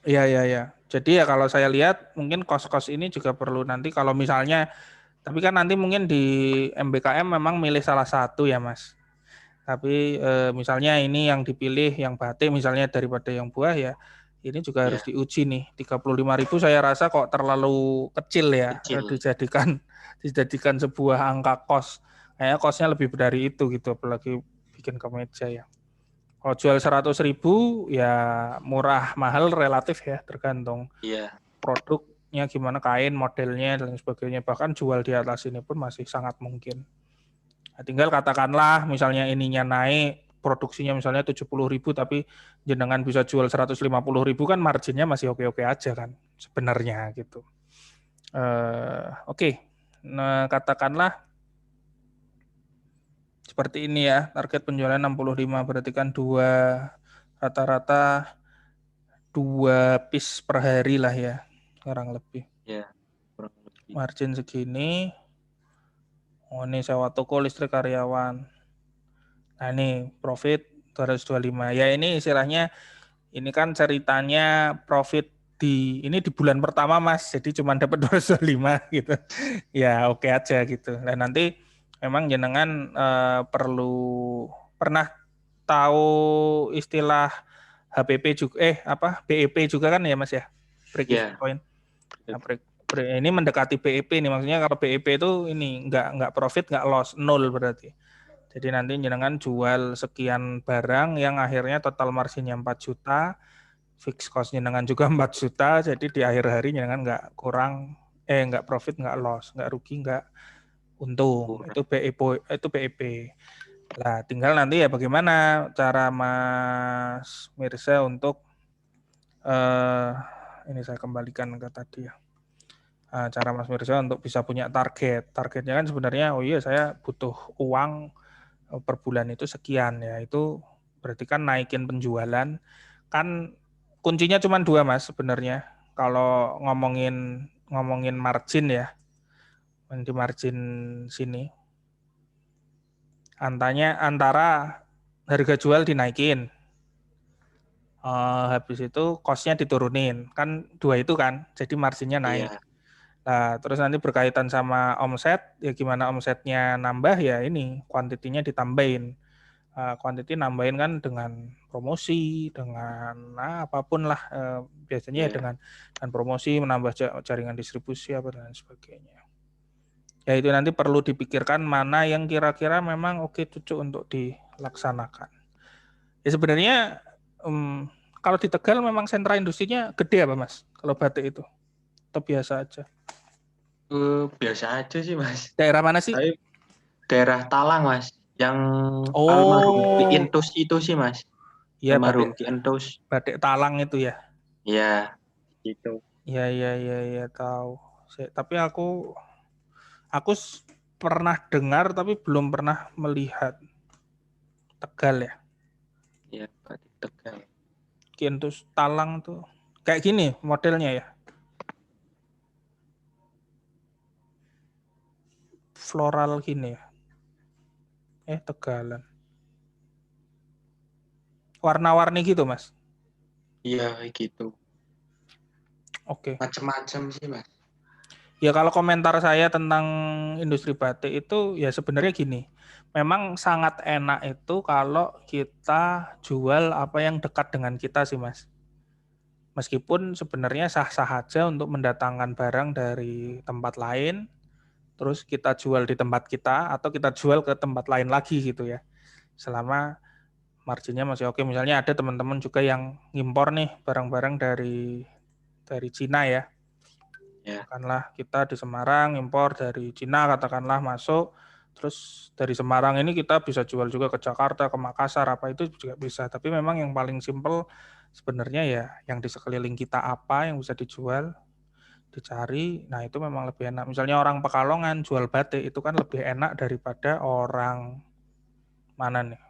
Speaker 2: iya iya iya. Jadi ya kalau saya lihat mungkin kos-kos ini juga perlu nanti kalau misalnya, tapi kan nanti mungkin di MBKM memang milih salah satu ya Mas. Tapi misalnya ini yang dipilih yang batik misalnya daripada yang buah ya, ini juga harus
Speaker 1: Ya,
Speaker 2: diuji nih. 35.000 saya rasa kok terlalu kecil ya
Speaker 1: kecil.
Speaker 2: dijadikan sebuah angka kos. Kayaknya kosnya lebih dari itu gitu, apalagi bikin kemeja ya. Kalau jual 100.000 ya murah mahal relatif ya, tergantung
Speaker 1: Iya,
Speaker 2: produknya gimana, kain, modelnya dan sebagainya. Bahkan jual di atas ini pun masih sangat mungkin. Nah, tinggal katakanlah misalnya ininya naik, produksinya misalnya 70.000 tapi jenengan bisa jual 150.000 kan marginnya masih oke-oke aja kan sebenarnya gitu. Oke. Nah, katakanlah seperti ini ya, target penjualan 65 berarti kan rata-rata 2 piece per hari lah ya, kurang lebih.
Speaker 1: ya kurang lebih.
Speaker 2: Margin segini. Oh, ini sewa toko, listrik, karyawan. Nah, ini profit 225. Ya ini istilahnya, ini kan ceritanya profit ini di bulan pertama Mas, jadi cuma dapat 225 gitu. Ya oke aja gitu. Dan nanti memang jenengan pernah tahu istilah HPP juga BEP juga kan ya Mas ya, break even
Speaker 1: Ya,
Speaker 2: point. Nah, ini mendekati BEP nih, maksudnya kalau BEP itu ini nggak profit nggak loss, nol berarti. Jadi nanti jenengan jual sekian barang yang akhirnya total marginnya 4 juta, fix cost jenengan juga 4 juta, jadi di akhir hari jenengan nggak profit, nggak loss, nggak rugi, nggak untung.
Speaker 1: kurang.
Speaker 2: Itu BEP. Nah, tinggal nanti ya bagaimana cara Mas Mirza untuk eh, ini saya kembalikan ke tadi ya. Cara Mas Mirza untuk bisa punya target. Targetnya kan sebenarnya, oh iya saya butuh uang per bulan itu sekian ya. Itu berarti kan naikin penjualan. Kan kuncinya cuma dua Mas sebenarnya. Kalau ngomongin margin ya, di margin sini antara harga jual dinaikin, habis itu cost-nya diturunin, kan dua itu kan, jadi marginnya naik.
Speaker 1: Iya,
Speaker 2: Nah, terus nanti berkaitan sama omset, ya gimana omsetnya nambah ya ini, kuantitinya ditambahin. Quantity nambahin kan dengan promosi, dengan apapun lah, biasanya ya
Speaker 1: iya.
Speaker 2: dengan promosi, menambah jaringan distribusi apa dan sebagainya. Ya itu nanti perlu dipikirkan mana yang kira-kira memang oke cocok untuk dilaksanakan. Ya sebenarnya kalau di Tegal memang sentra industrinya gede apa Mas? Kalau batik itu atau biasa aja?
Speaker 1: Biasa aja sih Mas.
Speaker 2: Daerah mana sih?
Speaker 1: Tapi daerah Talang Mas, yang almarhum Ki
Speaker 2: Oh,
Speaker 1: Entus itu sih Mas.
Speaker 2: iya
Speaker 1: Almarhum Ki Entus.
Speaker 2: batik Talang itu ya.
Speaker 1: Ya, gitu.
Speaker 2: Iya iya iya iya tahu. Tapi aku pernah dengar tapi belum pernah melihat Tegal ya.
Speaker 1: Ya, Batik Tegal.
Speaker 2: Kientus Talang tuh kayak gini modelnya ya. Floral gini ya. Tegalan. Warna-warni gitu, Mas.
Speaker 1: Iya, kayak gitu.
Speaker 2: Oke.
Speaker 1: Macem-macem sih Mas.
Speaker 2: Ya kalau komentar saya tentang industri batik itu ya sebenarnya gini. Memang sangat enak itu kalau kita jual apa yang dekat dengan kita sih, Mas. Meskipun sebenarnya sah-sah aja untuk mendatangkan barang dari tempat lain, terus kita jual di tempat kita, atau kita jual ke tempat lain lagi gitu ya. Selama marginnya masih oke. Misalnya ada teman-teman juga yang ngimpor nih barang-barang dari Cina ya.
Speaker 1: Ya,
Speaker 2: Katakanlah kita di Semarang impor dari Cina, katakanlah masuk, terus dari Semarang ini kita bisa jual juga ke Jakarta, ke Makassar, apa itu juga bisa. Tapi memang yang paling simpel sebenarnya ya yang di sekeliling kita apa yang bisa dijual, dicari. Nah itu memang lebih enak. Misalnya orang Pekalongan jual batik itu kan lebih enak daripada orang mana nih?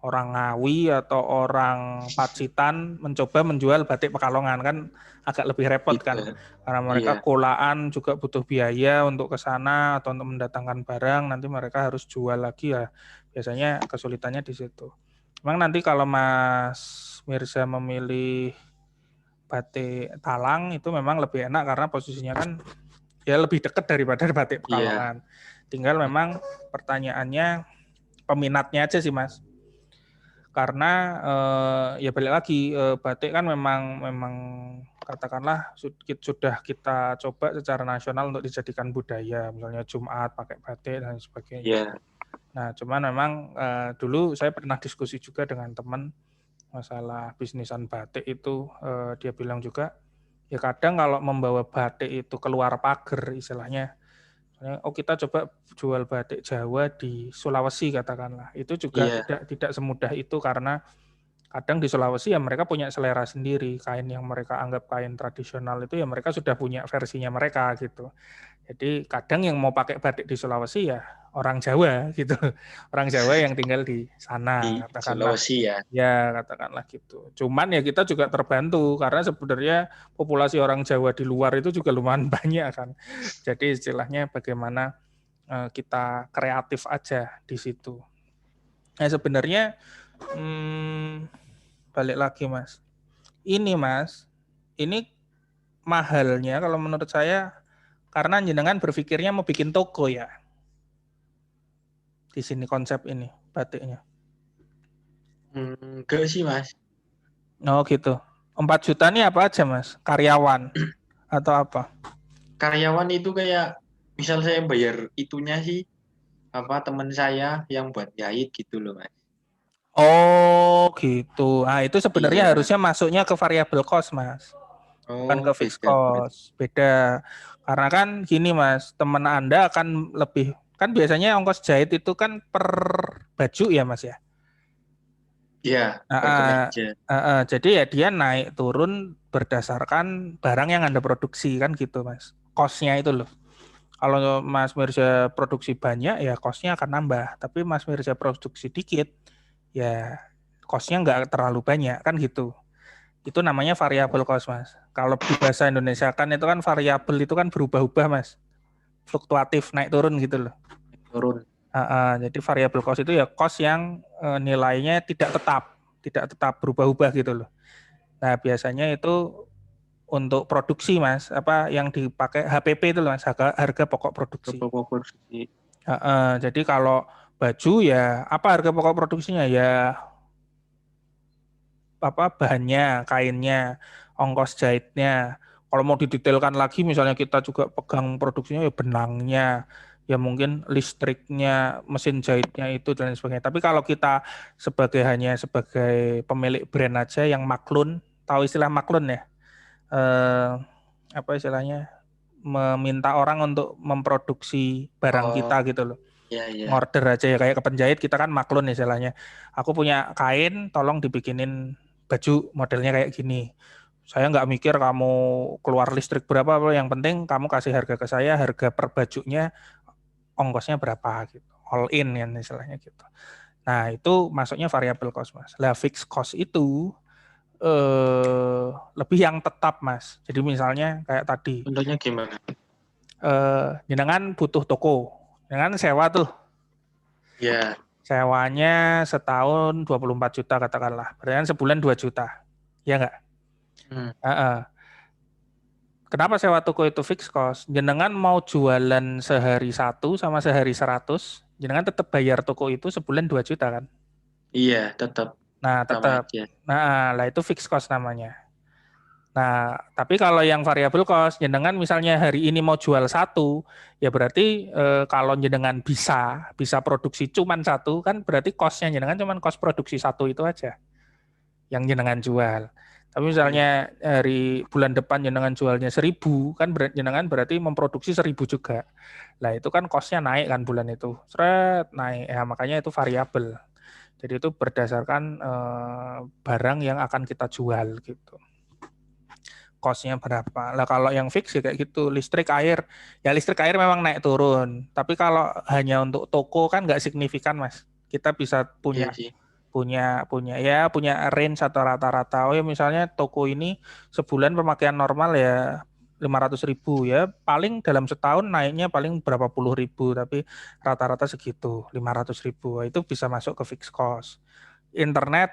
Speaker 2: orang Ngawi atau orang Pacitan mencoba menjual batik Pekalongan kan agak lebih repot kan,
Speaker 1: Gitu.
Speaker 2: karena mereka
Speaker 1: Iya.
Speaker 2: kolaan juga butuh biaya untuk ke sana atau untuk mendatangkan barang, nanti mereka harus jual lagi ya, biasanya kesulitannya di situ. Memang nanti kalau Mas Mirza memilih batik Talang itu memang lebih enak karena posisinya kan ya lebih dekat daripada batik
Speaker 1: Iya.
Speaker 2: Pekalongan. Tinggal memang pertanyaannya peminatnya aja sih Mas. Karena ya balik lagi batik kan memang katakanlah sudah kita coba secara nasional untuk dijadikan budaya, misalnya Jumat pakai batik dan sebagainya.
Speaker 1: Iya.
Speaker 2: Nah, cuman memang dulu saya pernah diskusi juga dengan teman masalah bisnisan batik itu, dia bilang juga ya kadang kalau membawa batik itu keluar pagar istilahnya, oh kita coba jual batik Jawa di Sulawesi katakanlah, itu juga
Speaker 1: Iya.
Speaker 2: tidak semudah itu karena kadang di Sulawesi ya mereka punya selera sendiri, kain yang mereka anggap kain tradisional itu ya mereka sudah punya versinya mereka gitu. Jadi kadang yang mau pakai batik di Sulawesi ya orang Jawa gitu, orang Jawa yang tinggal di
Speaker 1: Di
Speaker 2: sana katakanlah.
Speaker 1: Sulawesi ya.
Speaker 2: Ya, katakanlah gitu. Cuman ya kita juga terbantu karena sebenarnya populasi orang Jawa di luar itu juga lumayan banyak kan. Jadi istilahnya bagaimana kita kreatif aja di situ. Nah sebenarnya balik lagi Mas. Ini Mas, ini mahalnya kalau menurut saya karena jenengan berpikirnya mau bikin toko ya. Di sini konsep ini batiknya.
Speaker 1: Enggak sih Mas.
Speaker 2: Oh gitu. 4 juta ini apa aja Mas? Karyawan atau apa?
Speaker 1: Karyawan itu kayak misal saya bayar itunya sih teman saya yang buat jahit gitu loh Mas.
Speaker 2: Oh gitu. Ah itu sebenarnya
Speaker 1: Iya.
Speaker 2: harusnya masuknya ke variable cost Mas, bukan ke
Speaker 1: Oh,
Speaker 2: fixed
Speaker 1: beda berarti.
Speaker 2: cost. Beda. Karena kan gini Mas, teman Anda akan lebih, kan biasanya ongkos jahit itu kan per baju ya Mas ya.
Speaker 1: Iya, per kemeja.
Speaker 2: Jadi ya dia naik turun berdasarkan barang yang Anda produksi kan gitu Mas. Cost-nya itu loh. Kalau Mas Mirza produksi banyak ya cost-nya akan nambah. Tapi Mas Mirza produksi dikit ya cost-nya nggak terlalu banyak kan gitu. Itu namanya variable cost Mas. Kalau di bahasa Indonesia kan itu kan variabel itu kan berubah-ubah Mas. Fluktuatif naik turun gitu loh.
Speaker 1: Turun.
Speaker 2: Jadi variable cost itu ya cost yang nilainya tidak tetap berubah-ubah gitu loh. Nah, biasanya itu untuk produksi Mas, apa yang dipakai HPP itu loh Mas, harga pokok produksi.
Speaker 1: Produksi.
Speaker 2: Jadi kalau baju ya apa harga pokok produksinya ya apa bahannya, kainnya, ongkos jahitnya. Kalau mau didetailkan lagi misalnya kita juga pegang produksinya ya benangnya, ya mungkin listriknya, mesin jahitnya itu dan sebagainya. Tapi kalau kita hanya sebagai pemilik brand aja yang maklun, tahu istilah maklun ya? Apa istilahnya? Meminta orang untuk memproduksi barang
Speaker 1: Oh,
Speaker 2: kita gitu loh.
Speaker 1: iya iya.
Speaker 2: Order aja ya kayak ke penjahit kita kan maklun istilahnya. Aku punya kain, tolong dibikinin baju modelnya kayak gini. Saya nggak mikir kamu keluar listrik berapa, yang penting kamu kasih harga ke saya, harga per bajunya, ongkosnya berapa gitu. All in ya istilahnya gitu. Nah itu masuknya variable cost Mas. Lah fixed cost itu lebih yang tetap Mas. Jadi misalnya kayak tadi,
Speaker 1: Contohnya gimana?
Speaker 2: jenengan butuh toko, jenengan sewa tuh.
Speaker 1: Ya.
Speaker 2: Sewanya setahun 24 juta katakanlah. Berarti kan sebulan 2 juta. Ya enggak? Kenapa sewa toko itu fixed cost? Jenengan mau jualan sehari 1 sama sehari 100, jenengan tetap bayar toko itu sebulan 2 juta kan?
Speaker 1: Iya, tetap
Speaker 2: Nah,
Speaker 1: sama
Speaker 2: tetap.
Speaker 1: aja.
Speaker 2: Nah, lah itu fixed cost namanya. Nah, tapi kalau yang variable cost, jenengan misalnya hari ini mau jual 1, ya berarti kalau jenengan bisa produksi cuman 1, kan berarti cost-nya jenengan cuman cost produksi 1 itu aja yang jenengan jual. Tapi misalnya hari bulan depan jenengan jualnya 1.000, kan jenengan berarti memproduksi 1.000 juga. Nah itu kan cost-nya naik kan bulan itu, seret naik. Ya makanya itu variabel. Jadi itu berdasarkan barang yang akan kita jual gitu. Cost-nya berapa. Lah kalau yang fix ya kayak gitu, listrik air. Ya listrik air memang naik turun. Tapi kalau hanya untuk toko kan nggak signifikan Mas. Kita bisa
Speaker 1: Iya
Speaker 2: punya
Speaker 1: sih.
Speaker 2: punya range atau rata-rata. Oh ya misalnya toko ini sebulan pemakaian normal ya 500.000 ya, paling dalam setahun naiknya paling berapa puluh ribu, tapi rata-rata segitu 500.000. Itu bisa masuk ke fixed cost. Internet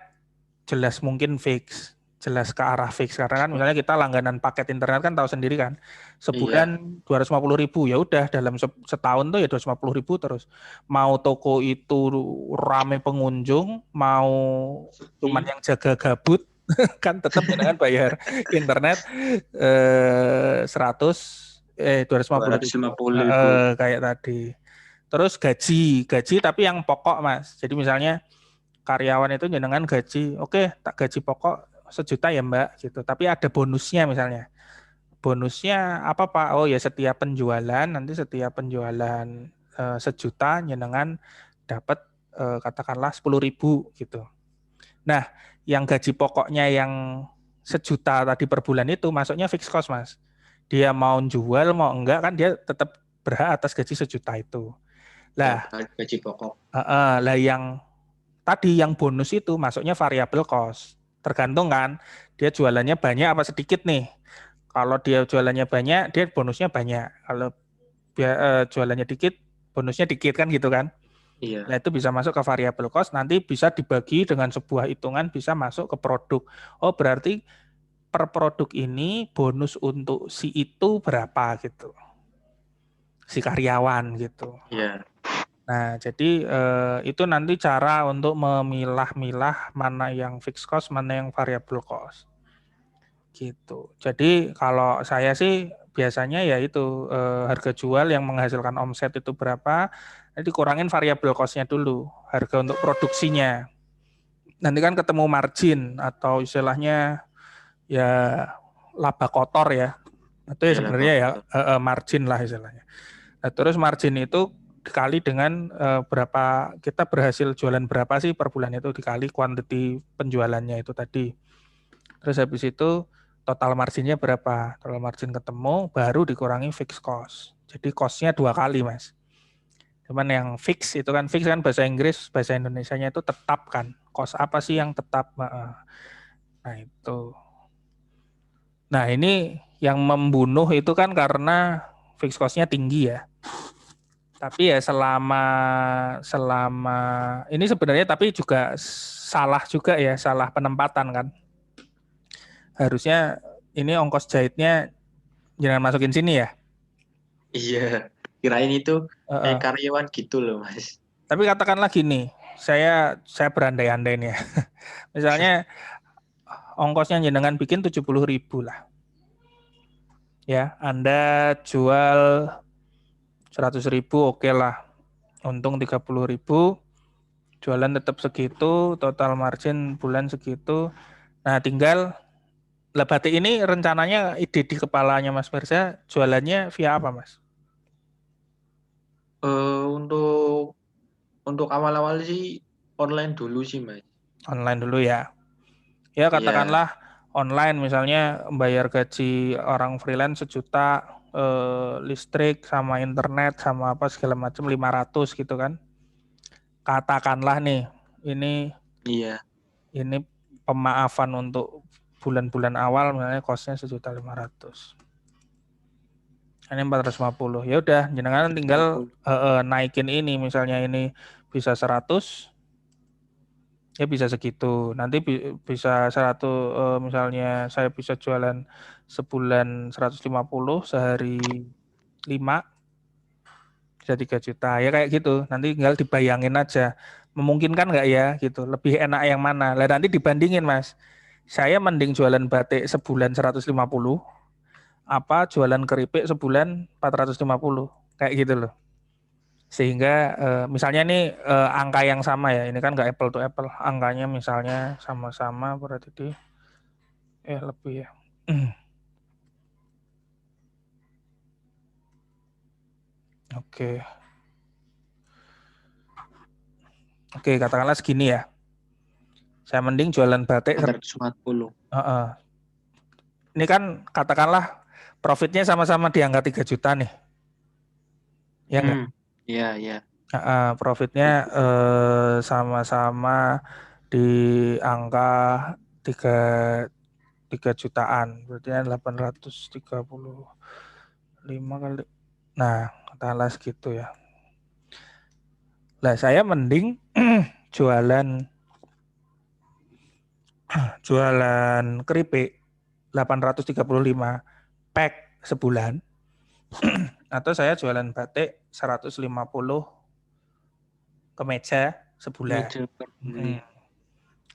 Speaker 2: jelas mungkin fix, jelas ke arah fix karena kan misalnya kita langganan paket internet kan tahu sendiri kan,
Speaker 1: Iya.
Speaker 2: sebulan 250.000 ya udah dalam setahun tuh ya 250.000 terus. Mau toko itu rame pengunjung, mau cuman
Speaker 1: Sepi
Speaker 2: yang jaga gabut kan tetap dengan bayar internet 250.000
Speaker 1: 250.000.
Speaker 2: kayak tadi. Terus gaji tapi yang pokok Mas. Jadi misalnya karyawan itu jenengan gaji, oke tak gaji pokok 1 juta ya Mbak gitu. Tapi ada bonusnya misalnya. Bonusnya apa Pak? Oh ya setiap penjualan, nanti setiap penjualan 1 juta jenengan dapat katakanlah 10.000 gitu. Nah, yang gaji pokoknya yang 1 juta tadi per bulan itu masuknya fixed cost Mas. Dia mau jual mau enggak kan dia tetap berhak atas gaji 1 juta itu.
Speaker 1: Ya,
Speaker 2: Lah,
Speaker 1: gaji pokok.
Speaker 2: lah yang tadi yang bonus itu masuknya variable cost. Tergantung kan, dia jualannya banyak apa sedikit nih. Kalau dia jualannya banyak, dia bonusnya banyak. Kalau jualannya dikit, bonusnya dikit kan gitu kan.
Speaker 1: Iya.
Speaker 2: Nah itu bisa masuk ke variable cost, nanti bisa dibagi dengan sebuah hitungan bisa masuk ke produk. Oh berarti per produk ini bonus untuk si itu berapa gitu. Si karyawan gitu.
Speaker 1: Iya.
Speaker 2: Nah, jadi itu nanti cara untuk memilah-milah mana yang fixed cost, mana yang variable cost. Gitu. Jadi kalau saya sih biasanya ya itu harga jual yang menghasilkan omset itu berapa, nanti kurangin variable cost-nya dulu, harga untuk produksinya. Nanti kan ketemu margin atau istilahnya ya laba kotor ya. Itu ya
Speaker 1: Ya,
Speaker 2: sebenarnya
Speaker 1: Pak.
Speaker 2: ya margin lah istilahnya. Nah, terus margin itu dikali dengan berapa kita berhasil jualan berapa sih per bulan itu dikali quantity penjualannya itu tadi. Terus habis itu total marginnya berapa? Total margin ketemu baru dikurangi fixed cost. Jadi cost-nya 2 kali, Mas. Cuman yang fix itu kan fix kan bahasa Inggris, bahasa Indonesianya itu tetap kan. Cost apa sih yang tetap? Nah, itu. Nah, ini yang membunuh itu kan karena fixed cost-nya tinggi ya. Tapi ya selama selama ini sebenarnya tapi juga salah juga ya, salah penempatan kan. Harusnya ini ongkos jahitnya jangan masukin sini ya.
Speaker 1: Iya. Kirain itu kayak
Speaker 2: Uh,
Speaker 1: karyawan gitu loh, Mas.
Speaker 2: tapi katakanlah gini, saya berandai-andai nih ya. Misalnya ongkosnya jenengan bikin 70.000 lah. Ya, Anda jual 100.000 oke lah. Untung 30.000, jualan tetap segitu, total margin bulan segitu. Nah, tinggal lah batik ini rencananya ide di kepalanya Mas Mirza jualannya via apa Mas?
Speaker 1: Untuk awal-awal sih online dulu sih, Mas.
Speaker 2: Online dulu ya. Ya
Speaker 1: Iya.
Speaker 2: katakanlah online misalnya bayar gaji orang freelance 1 juta, listrik sama internet sama apa segala macam 500 gitu kan. Katakanlah nih ini
Speaker 1: Iya.
Speaker 2: ini pemaafan untuk bulan-bulan awal misalnya costnya 1.500.000. Ini 450. Ya udah jenengan tinggal
Speaker 1: 150.
Speaker 2: naikin ini misalnya ini bisa 100 ya bisa segitu. Nanti bisa 100 misalnya saya bisa jualan sebulan 150 sehari 5 bisa 3 juta. Ya kayak gitu. Nanti tinggal dibayangin aja. Memungkinkan nggak ya gitu. Lebih enak yang mana? Lah nanti dibandingin Mas. Saya mending jualan batik sebulan 150 apa jualan keripik sebulan 450. Kayak gitu loh. Sehingga misalnya nih angka yang sama ya, ini kan nggak apple to apple, angkanya misalnya sama-sama berarti lebih ya. Oke, oke katakanlah segini ya. Saya mending jualan batik.
Speaker 1: 440.
Speaker 2: Ini kan katakanlah profitnya sama-sama di angka 3 juta nih, ya enggak?
Speaker 1: Iya, iya.
Speaker 2: Profitnya sama-sama di angka 3 jutaan. Berarti 835 kali. Nah, katakanlah segitu ya. Lah saya mending jualan keripik 835 pack sebulan atau saya jualan batik 150 kemeja sebulan.
Speaker 1: Meja per bulan.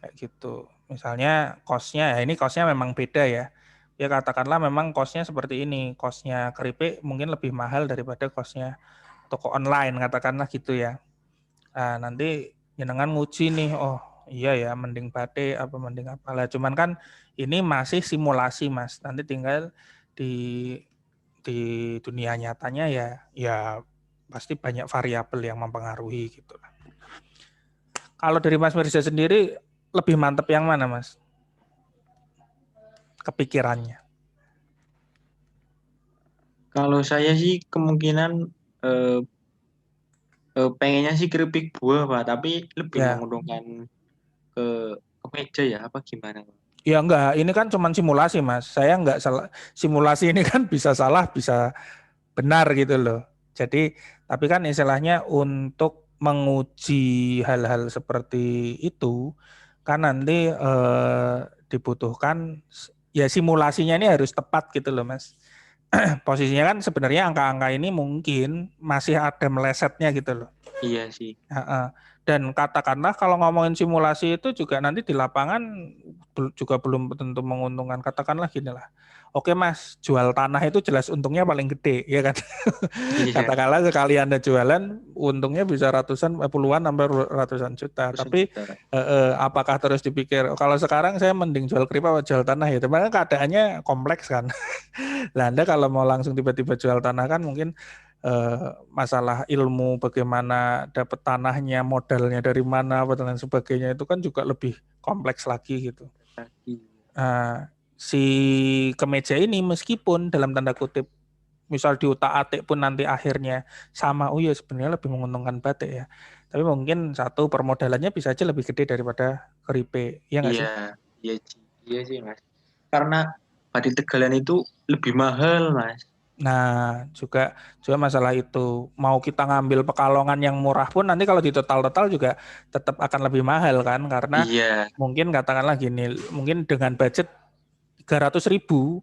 Speaker 2: Kayak gitu. Misalnya cost-nya, ya ini cost-nya memang beda ya. Ya katakanlah memang cost-nya seperti ini. Cost-nya keripik mungkin lebih mahal daripada cost-nya toko online, katakanlah gitu ya. Nah, nanti jenengan nguji nih, oh iya ya mending batik apa mending apalah. Cuman kan ini masih simulasi Mas. Nanti tinggal di dunia nyatanya ya pasti banyak variabel yang mempengaruhi gitu. Kalau dari Mas Mirza sendiri lebih mantep yang mana Mas? Kepikirannya.
Speaker 1: Kalau saya sih kemungkinan pengennya sih keripik buah Pak, tapi lebih
Speaker 2: Ya,
Speaker 1: menguntungkan ke meja ya apa gimana Pak?
Speaker 2: ya enggak, ini kan cuma simulasi Mas. Saya enggak salah. Simulasi ini kan bisa salah, bisa benar gitu loh. Jadi, tapi kan istilahnya untuk menguji hal-hal seperti itu, kan nanti dibutuhkan ya simulasinya ini harus tepat gitu loh Mas. Posisinya kan sebenarnya angka-angka ini mungkin masih ada melesetnya gitu loh.
Speaker 1: Iya sih.
Speaker 2: Dan katakanlah kalau ngomongin simulasi itu juga nanti di lapangan juga belum tentu menguntungkan. Katakanlah gini lah. Oke Mas, jual tanah itu jelas untungnya paling gede, ya kan?
Speaker 1: Iya.
Speaker 2: Katakanlah sekali Anda jualan, untungnya bisa ratusan, puluhan sampai ratusan juta.
Speaker 1: Ratusan
Speaker 2: Tapi
Speaker 1: juta.
Speaker 2: apakah terus dipikir, kalau sekarang saya mending jual keripik atau jual tanah ya? Teman keadaannya kompleks kan. Nah, Anda kalau mau langsung tiba-tiba jual tanah kan mungkin masalah ilmu bagaimana dapat tanahnya, modalnya dari mana, dan sebagainya itu kan juga lebih kompleks lagi gitu. Si kemeja ini meskipun dalam tanda kutip misal diutak-atik pun nanti akhirnya sama, oh ya sebenarnya lebih menguntungkan batik ya. Tapi mungkin satu permodalannya bisa aja lebih gede daripada keripik, ya nggak sih?
Speaker 1: Iya sih Mas. Karena batik Tegalan itu lebih mahal Mas.
Speaker 2: Nah, juga masalah itu. Mau kita ngambil Pekalongan yang murah pun nanti kalau di total-total juga tetap akan lebih mahal kan. Karena
Speaker 1: Iya.
Speaker 2: mungkin katakanlah gini, mungkin dengan budget 300.000,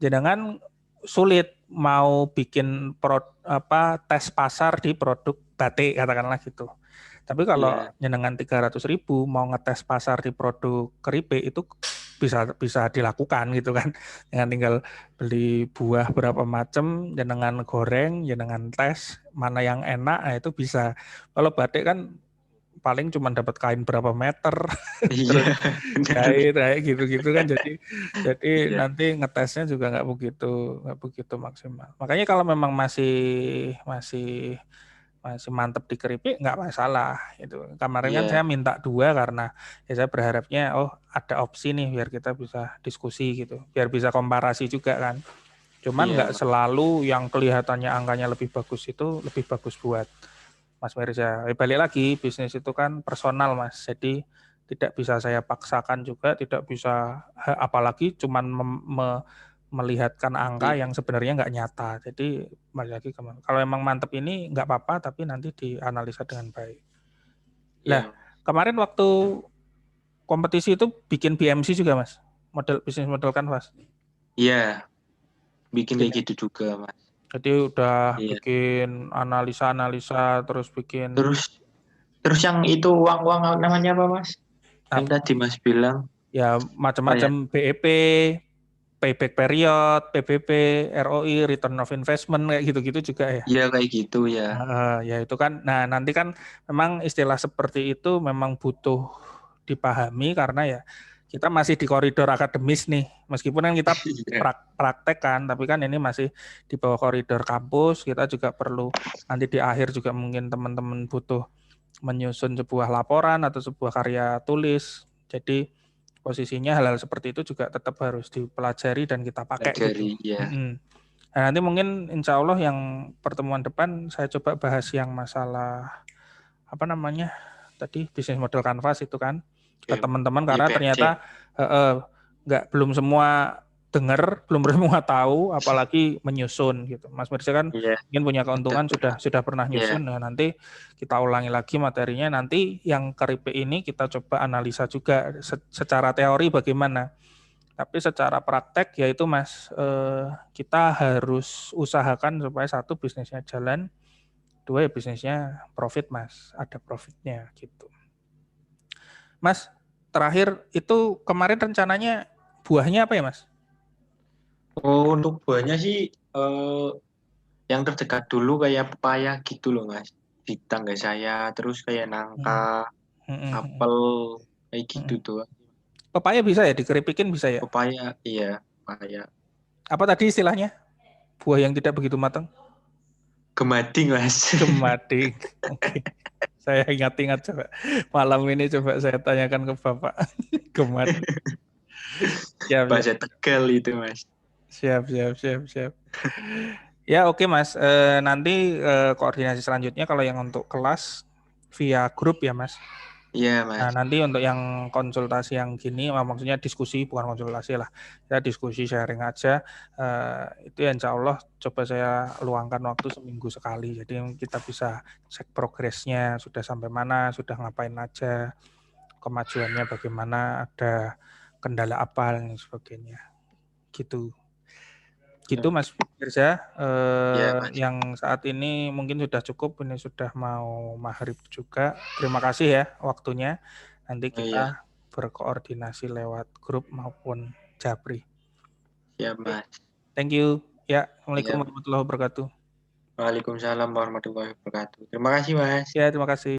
Speaker 2: jangan sulit mau bikin tes pasar di produk batik katakanlah gitu. Tapi kalau
Speaker 1: Iya.
Speaker 2: jenengan 300.000 mau ngetes pasar di produk keripik itu bisa dilakukan gitu kan. Dengan tinggal beli buah berapa macam, jenengan goreng, jenengan tes mana yang enak, nah itu bisa. Kalau batik kan paling cuma dapat kain berapa meter,
Speaker 1: Iya.
Speaker 2: terus
Speaker 1: Benar.
Speaker 2: kayak gitu-gitu kan. Jadi
Speaker 1: Iya.
Speaker 2: nanti ngetesnya juga nggak begitu maksimal. Makanya kalau memang masih mantep di keripik nggak masalah itu. Kemarin kan saya
Speaker 1: Iya.
Speaker 2: minta 2 karena ya saya berharapnya ada opsi nih biar kita bisa diskusi gitu, biar bisa komparasi juga kan. Cuman
Speaker 1: Iya
Speaker 2: nggak
Speaker 1: Mas.
Speaker 2: selalu yang kelihatannya angkanya lebih bagus itu lebih bagus buat Mas Mirza. Balik lagi bisnis itu kan personal Mas, jadi tidak bisa saya paksakan juga, tidak bisa apalagi cuman melihatkan angka
Speaker 1: Iya.
Speaker 2: yang sebenarnya nggak nyata. Jadi balik lagi kalau emang mantep ini nggak apa-apa, tapi nanti dianalisa dengan baik. Lah,
Speaker 1: Iya.
Speaker 2: kemarin waktu kompetisi itu bikin BMC juga Mas, bisnis model kanvas.
Speaker 1: Iya. Bikin
Speaker 2: Bikin
Speaker 1: kayak
Speaker 2: ya?
Speaker 1: gitu juga Mas.
Speaker 2: Jadi udah
Speaker 1: Iya.
Speaker 2: bikin analisa-analisa, terus bikin
Speaker 1: Terus yang itu uang-uang namanya apa Mas? Yang
Speaker 2: apa?
Speaker 1: tadi Mas bilang
Speaker 2: Ya
Speaker 1: apa ya?
Speaker 2: macam-macam BEP, payback period, PBB, ROI, return of investment kayak gitu-gitu juga ya.
Speaker 1: Iya kayak gitu ya.
Speaker 2: Ya itu kan. Nah, nanti kan memang istilah seperti itu memang butuh dipahami karena ya kita masih di koridor akademis nih. Meskipun kan kita
Speaker 1: Iya.
Speaker 2: praktek kan, tapi kan ini masih di bawah koridor kampus. Kita juga perlu nanti di akhir juga mungkin teman-teman butuh menyusun sebuah laporan atau sebuah karya tulis. Jadi posisinya hal-hal seperti itu juga tetap harus dipelajari dan kita pakai gitu.
Speaker 1: Pelajari ya.
Speaker 2: Nah, nanti mungkin insya Allah yang pertemuan depan saya coba bahas yang masalah apa namanya tadi bisnis model kanvas itu kan. ke
Speaker 1: Oke.
Speaker 2: teman-teman
Speaker 1: Di
Speaker 2: karena
Speaker 1: PRC.
Speaker 2: ternyata belum semua dengar, belum semua tahu, apalagi menyusun gitu. Mas Mirza kan
Speaker 1: Iya,
Speaker 2: mungkin punya keuntungan
Speaker 1: betul.
Speaker 2: sudah pernah
Speaker 1: Iya.
Speaker 2: nyusun, nah nanti kita ulangi lagi materinya. Nanti yang keripik ini kita coba analisa juga secara teori bagaimana. Tapi secara praktek yaitu Mas, kita harus usahakan supaya satu bisnisnya jalan, dua ya bisnisnya profit Mas, ada profitnya gitu. Mas, terakhir itu kemarin rencananya buahnya apa ya Mas?
Speaker 1: Oh, untuk buahnya sih yang terdekat dulu kayak pepaya gitu loh Mas. Di tangga saya, terus kayak
Speaker 2: Hmm.
Speaker 1: nangka,
Speaker 2: Hmm.
Speaker 1: apel, kayak gitu
Speaker 2: Hmm.
Speaker 1: tuh.
Speaker 2: Pepaya bisa ya dikeripikin bisa ya?
Speaker 1: Pepaya, iya, pepaya.
Speaker 2: Apa tadi istilahnya? Buah yang tidak begitu matang?
Speaker 1: Gemading Mas.
Speaker 2: Gemadik. Oke. Saya ingat-ingat coba. Malam ini coba saya tanyakan ke Bapak. Gemadik. Siap, siap.
Speaker 1: Bahasa Tegal itu Mas.
Speaker 2: Siap, siap, siap, siap. Ya oke Mas, nanti koordinasi selanjutnya kalau yang untuk kelas via grup ya Mas.
Speaker 1: Iya
Speaker 2: Nah
Speaker 1: Mas.
Speaker 2: nanti untuk yang konsultasi yang gini, maksudnya diskusi bukan konsultasi lah, ya diskusi sharing aja. Itu ya insya Allah coba saya luangkan waktu seminggu sekali, jadi kita bisa cek progresnya sudah sampai mana, sudah ngapain aja, kemajuannya bagaimana, ada kendala apa dan sebagainya, gitu. Gitu Mas Mirza,
Speaker 1: Iya Mas.
Speaker 2: yang saat ini mungkin sudah cukup, ini sudah mau maghrib juga. Terima kasih ya waktunya. Nanti
Speaker 1: Oh iya,
Speaker 2: kita berkoordinasi lewat grup maupun Japri.
Speaker 1: siap
Speaker 2: Oke,
Speaker 1: Mas.
Speaker 2: thank you. Ya, Assalamualaikum
Speaker 1: Iya.
Speaker 2: warahmatullahi wabarakatuh.
Speaker 1: Waalaikumsalam warahmatullahi wabarakatuh. Terima kasih Mas.
Speaker 2: Ya, terima kasih.